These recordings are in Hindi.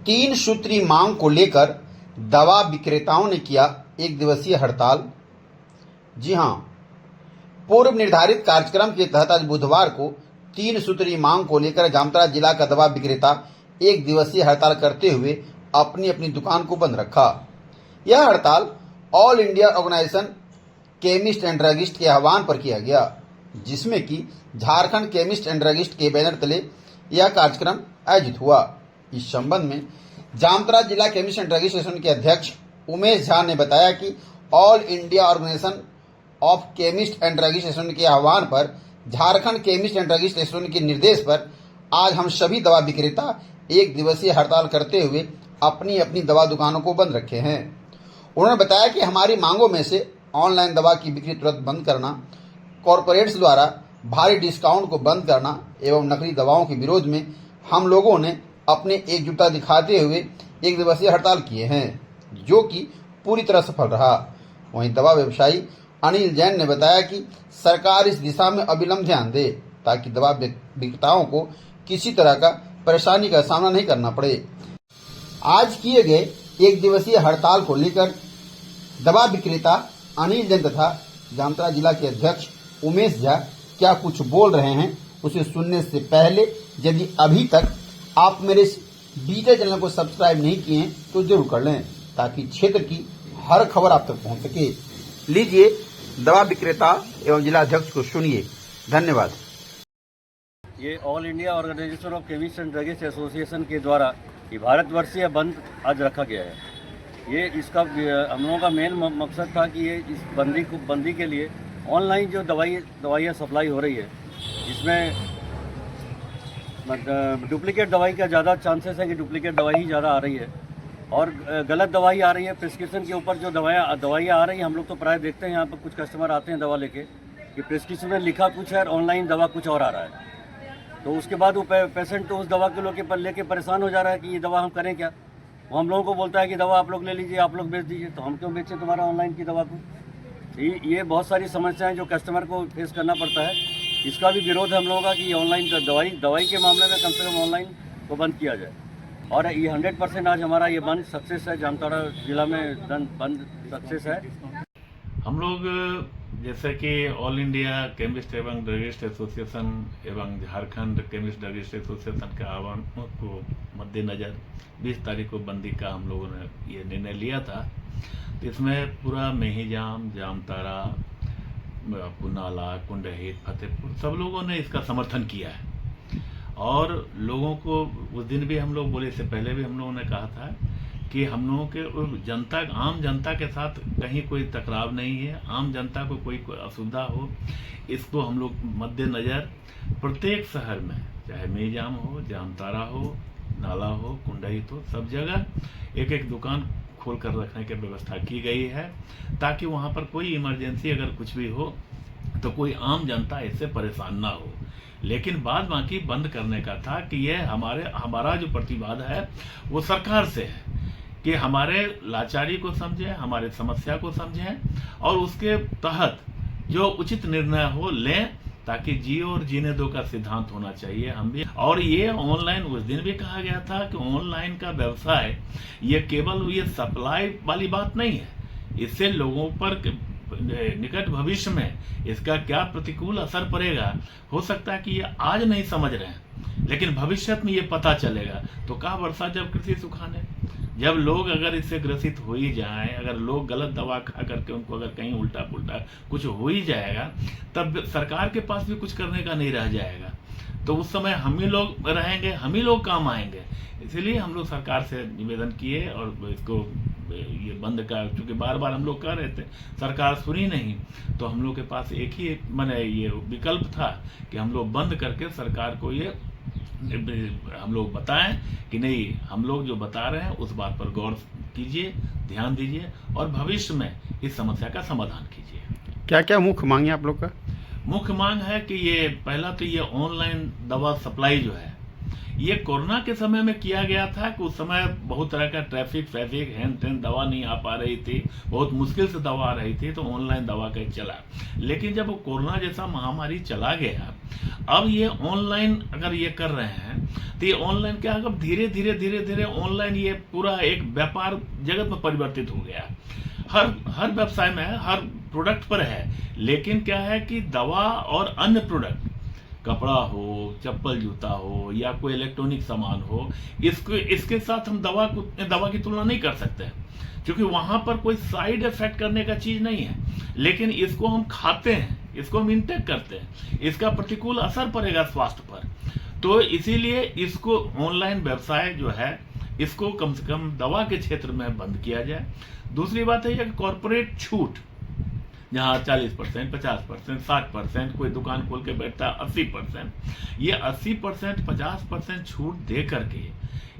तीन सूत्री मांग को लेकर दवा विक्रेताओं ने किया एक दिवसीय हड़ताल। जी हां, पूर्व निर्धारित कार्यक्रम के तहत आज बुधवार को तीन सूत्री मांग को लेकर जामताड़ा जिला का दवा विक्रेता एक दिवसीय हड़ताल करते हुए अपनी अपनी दुकान को बंद रखा। यह हड़ताल all India organisation chemist and druggist के आह्वान पर किया गया, जिसमें कि झारखंड केमिस्ट एंड ड्रगिस्ट के बैनर तले यह कार्यक्रम आयोजित हुआ। इस संबंध में जामताड़ा जिला केमिस्ट एंड ड्रगिस्ट एसोसिएशन के अध्यक्ष उमेश झा ने बताया कि all India organisation of chemist and druggist association के आह्वान पर Jharkhand chemist and druggist association के निर्देश पर आज हम सभी दवा विक्रेता एक दिवसीय हड़ताल करते हुए अपनी अपनी दवा दुकानों को बंद रखे हैं। उन्होंने बताया कि हमारी मांगों में से ऑनलाइन दवा की बिक्री तुरंत बंद करना, कॉरपोरेट्स द्वारा भारी डिस्काउंट को बंद करना एवं नकली दवाओं के विरोध में हम लोगों ने अपने एकजुटता दिखाते हुए एक दिवसीय हड़ताल किए हैं, जो कि पूरी तरह सफल रहा। वहीं दवा व्यवसायी अनिल जैन ने बताया कि सरकार इस दिशा में अविलंब ध्यान दे ताकि दवा विक्रेताओं को किसी तरह का परेशानी का सामना नहीं करना पड़े। आज किए गए एक दिवसीय हड़ताल को लेकर दवा विक्रेता अनिल जैन तथा जामताड़ा जिला के अध्यक्ष उमेश झा क्या कुछ बोल रहे हैं, उसे सुनने से पहले यदि अभी तक आप मेरे इस डिजिटल चैनल को सब्सक्राइब नहीं किए हैं तो जरूर कर लें, ताकि क्षेत्र की हर खबर आप तक पहुंच सके। लीजिए दवा विक्रेता एवं जिला अध्यक्ष को सुनिए। धन्यवाद। ये all India organisation of chemist and druggist association के द्वारा ये भारतवर्षीय बंद आज रखा गया है। ये इसका हम लोगों का मेन मकसद था कि ये इस बंदी के लिए ऑनलाइन जो दवाइयाँ सप्लाई हो रही है, इसमें डुप्लीकेट दवाई का ज़्यादा चांसेस है कि डुप्लीकेट दवाई ही ज़्यादा आ रही है और गलत दवाई आ रही है। प्रिस्क्रिप्शन के ऊपर जो दवाइयाँ आ रही हैं, हम लोग तो प्राय देखते हैं यहाँ पर कुछ कस्टमर आते हैं दवा लेके कि प्रिस्क्रिप्शन में लिखा कुछ है और ऑनलाइन दवा कुछ और आ रहा है। तो उसके बाद वो पेशेंट तो उस दवा के लेके परेशान हो जा रहा है कि ये दवा हम करें क्या। वो हम लोगों को बोलता है कि दवा आप लोग ले लीजिए, आप लोग बेच दीजिए, तो हम क्यों बेचें तुम्हारा ऑनलाइन की दवा को। ये बहुत सारी समस्याएं जो कस्टमर को फेस करना पड़ता है, इसका भी विरोध है हम लोगों का कि ऑनलाइन दवाई के मामले में कम से कम ऑनलाइन को बंद किया जाए। और ये 100% आज हमारा ये बंद सक्सेस है। जामताड़ा जिला में बंद सक्सेस है। हम लोग जैसे कि ऑल इंडिया केमिस्ट एवं ड्रगिस्ट एसोसिएशन एवं झारखंड केमिस्ट ड्रगिस्ट एसोसिएशन के आह्वान को मद्देनज़र 20 तारीख को बंदी का हम लोगों ने ये निर्णय लिया था। तो इसमें पूरा मेहिजाम, जामताड़ा, पुनाला, कुंडहित, फतेहपुर सब लोगों ने इसका समर्थन किया है। और लोगों को उस दिन भी हम लोग बोले, इससे पहले भी हम लोगों ने कहा था कि हम लोगों के आम जनता के साथ कहीं कोई टकराव नहीं है। आम जनता को कोई असुविधा हो, इसको हम लोग मद्देनज़र प्रत्येक शहर में, चाहे मेहिजाम हो, जामताड़ा हो, नाला हो, कुंडहित हो, सब जगह एक एक दुकान खोल कर रखने की व्यवस्था की गई है, ताकि वहाँ पर कोई इमरजेंसी अगर कुछ भी हो तो कोई आम जनता इससे परेशान ना हो। लेकिन बाद बाकी बंद करने का था कि ये हमारा जो प्रतिवाद है वो सरकार से है कि हमारे लाचारी को समझें, हमारे समस्या को समझें और उसके तहत जो उचित निर्णय हो लें, ताकि जियो और जीने दो का सिद्धांत होना चाहिए हम भी। और ये ऑनलाइन उस दिन भी कहा गया था कि ऑनलाइन का व्यवसाय ये केवल ये सप्लाई वाली बात नहीं है, इससे लोगों पर निकट भविष्य में इसका क्या प्रतिकूल असर पड़ेगा, हो सकता है कि ये आज नहीं समझ रहे हैं लेकिन भविष्य में ये पता चलेगा। तो कहा वर्षा जब कृषि सुखाने, जब लोग अगर इससे ग्रसित हो ही जाएं, अगर लोग गलत दवा खा करके उनको अगर कहीं उल्टा पुल्टा कुछ हो ही जाएगा, तब सरकार के पास भी कुछ करने का नहीं रह जाएगा। तो उस समय हम ही लोग रहेंगे, हम ही लोग काम आएंगे। इसीलिए हम लोग सरकार से निवेदन किए और इसको ये बंद का, चूँकि बार बार हम लोग कह रहे थे, सरकार सुनी नहीं, तो हम लोग के पास एक ही ये विकल्प था कि हम लोग बंद करके सरकार को ये हम लोग बताएं कि नहीं, हम लोग जो बता रहे हैं उस बात पर गौर कीजिए, ध्यान दीजिए और भविष्य में इस समस्या का समाधान कीजिए। क्या क्या मुख्य मांग है आप लोग का? मुख्य मांग है कि ये पहला तो ये ऑनलाइन दवा सप्लाई जो है ये कोरोना के समय में किया गया था कि उस समय बहुत तरह का ट्रैफिक हैन टेन, दवा नहीं आ पा रही थी, बहुत मुश्किल से दवा आ रही थी, तो ऑनलाइन दवा का चला। लेकिन जब कोरोना जैसा महामारी चला गया, अब ये ऑनलाइन अगर ये कर रहे हैं तो ये ऑनलाइन क्या, अब धीरे धीरे ऑनलाइन ये पूरा एक व्यापार जगत में परिवर्तित हो गया। हर व्यवसाय में, हर प्रोडक्ट पर है। लेकिन क्या है कि दवा और अन्य प्रोडक्ट, कपड़ा हो, चप्पल जूता हो या कोई इलेक्ट्रॉनिक सामान हो, इसके साथ हम दवा की तुलना नहीं कर सकते, क्योंकि वहां पर कोई साइड इफेक्ट करने का चीज नहीं है। लेकिन इसको हम खाते हैं, इसको हम इंटेक करते हैं, इसका प्रतिकूल असर पड़ेगा स्वास्थ्य पर। तो इसीलिए इसको ऑनलाइन व्यवसाय जो है, इसको कम से कम दवा के क्षेत्र में बंद किया जाए। दूसरी बात है कॉर्पोरेट छूट, जहाँ 40%, 50%, 60%, कोई दुकान खोल के बैठता है 80%, ये 80%, 50% छूट दे करके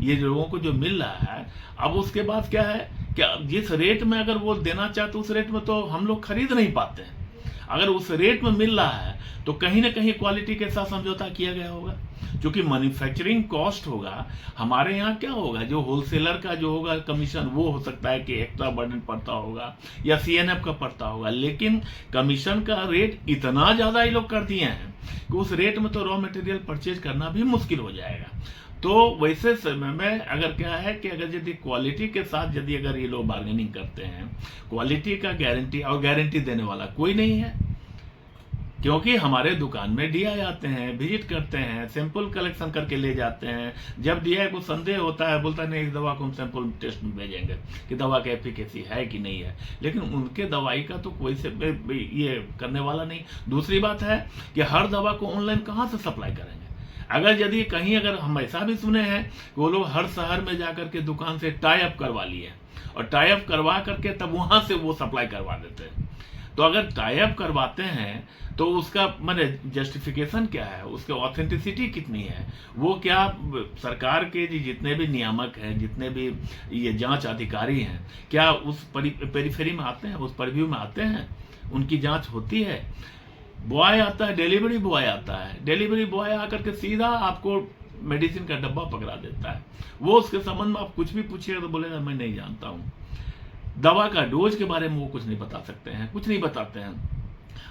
ये लोगों को जो मिल रहा है, अब उसके बाद क्या है कि जिस रेट में अगर वो देना चाहते उस रेट में तो हम लोग खरीद नहीं पाते हैं। अगर उस रेट में मिल रहा है तो कहीं ना कहीं क्वालिटी के साथ समझौता किया गया होगा, क्योंकि मैन्युफैक्चरिंग कॉस्ट होगा। हमारे यहाँ क्या होगा, जो होलसेलर का जो होगा कमीशन, वो हो सकता है कि एक्स्ट्रा बर्डन पड़ता होगा या सीएनएफ का पड़ता होगा, लेकिन कमीशन का रेट इतना ज्यादा ही लोग कर दिए हैं कि उस रेट में तो रॉ मटेरियल परचेज करना भी मुश्किल हो जाएगा। तो वैसे समय में अगर क्या है कि अगर यदि क्वालिटी के साथ यदि अगर ये लोग बार्गेनिंग करते हैं, क्वालिटी का गारंटी देने वाला कोई नहीं है, क्योंकि हमारे दुकान में डीआई आते हैं, विजिट करते हैं, सैंपल कलेक्शन करके ले जाते हैं। जब डीआई को संदेह होता है, बोलता नहीं इस दवा को हम सैंपल टेस्ट में भेजेंगे कि दवा की एफिकेसी है कि नहीं है, लेकिन उनके दवाई का तो कोई से ये करने वाला नहीं। दूसरी बात है कि हर दवा को ऑनलाइन कहाँ से सप्लाई करेंगे। अगर यदि कहीं, अगर हम ऐसा भी सुने हैं कि वो लोग हर शहर में जाकर के दुकान से टाई अप करवा लिए और टाई अप करवा करके तब वहां से वो सप्लाई करवा देते हैं। तो अगर टाई अप करवाते हैं तो उसका माने जस्टिफिकेशन क्या है, उसके ऑथेंटिसिटी कितनी है, वो क्या सरकार के जितने भी नियामक हैं, जितने भी ये जांच अधिकारी हैं, क्या उस पेरिफेरी में आते हैं, उस परव्यू में आते हैं, उनकी जांच होती है। बॉय आता है, डिलीवरी बॉय आता है, डिलीवरी बॉय आकर के सीधा आपको मेडिसिन का डब्बा पकड़ा देता है। वो उसके संबंध में आप कुछ भी पूछिएगा तो बोलेगा मैं नहीं जानता हूँ। दवा का डोज के बारे में वो कुछ नहीं बता सकते हैं, कुछ नहीं बताते हैं।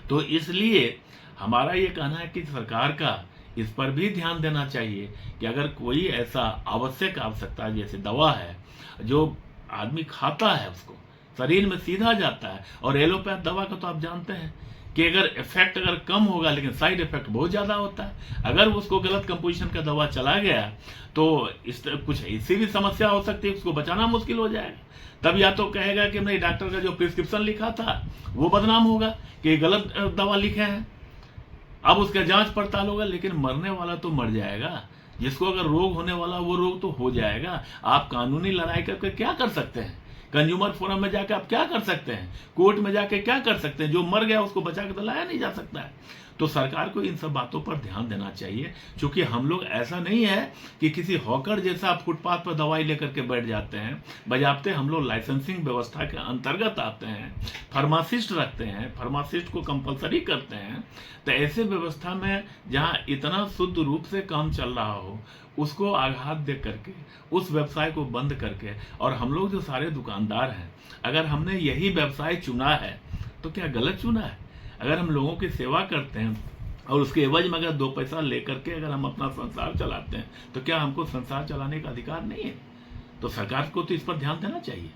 तो इसलिए हमारा ये कहना है कि सरकार का इस पर भी ध्यान देना चाहिए कि अगर कोई ऐसा आवश्यकता जैसे दवा है जो आदमी खाता है, उसको शरीर में सीधा जाता है, और एलोपैथ दवा का तो आप जानते हैं कि अगर इफेक्ट अगर कम होगा लेकिन साइड इफेक्ट बहुत ज्यादा होता है। अगर उसको गलत कंपोजिशन का दवा चला गया तो इस कुछ ऐसी भी समस्या हो सकती है, उसको बचाना मुश्किल हो जाएगा। तब या तो कहेगा कि नहीं, डॉक्टर का जो प्रिस्क्रिप्शन लिखा था वो बदनाम होगा कि गलत दवा लिखे हैं, अब उसका जांच पड़ताल होगा, लेकिन मरने वाला तो मर जाएगा। जिसको अगर रोग होने वाला वो रोग तो हो जाएगा। आप कानूनी लड़ाई करके क्या कर सकते हैं, कंज्यूमर फोरम में जाकर आप क्या कर सकते हैं, कोर्ट में जाके क्या कर सकते हैं, जो मर गया उसको बचा के तो लाया नहीं जा सकता है। तो सरकार को इन सब बातों पर ध्यान देना चाहिए, क्योंकि हम लोग ऐसा नहीं है कि किसी हॉकर जैसा फुटपाथ पर दवाई लेकर के बैठ जाते हैं। बजाते हम लोग लाइसेंसिंग व्यवस्था के अंतर्गत आते हैं, फार्मासिस्ट रखते हैं, फार्मासिस्ट को कंपलसरी करते हैं। तो ऐसे व्यवस्था में जहां इतना शुद्ध रूप से काम चल रहा हो, उसको आघात दे करके, उस व्यवसाय को बंद करके, और हम लोग जो सारे दुकानदार हैं, अगर हमने यही व्यवसाय चुना है तो क्या गलत चुना है? अगर हम लोगों की सेवा करते हैं और उसके एवज में अगर 2 पैसा लेकर के अगर हम अपना संसार चलाते हैं, तो क्या हमको संसार चलाने का अधिकार नहीं है? तो सरकार को तो इस पर ध्यान देना चाहिए।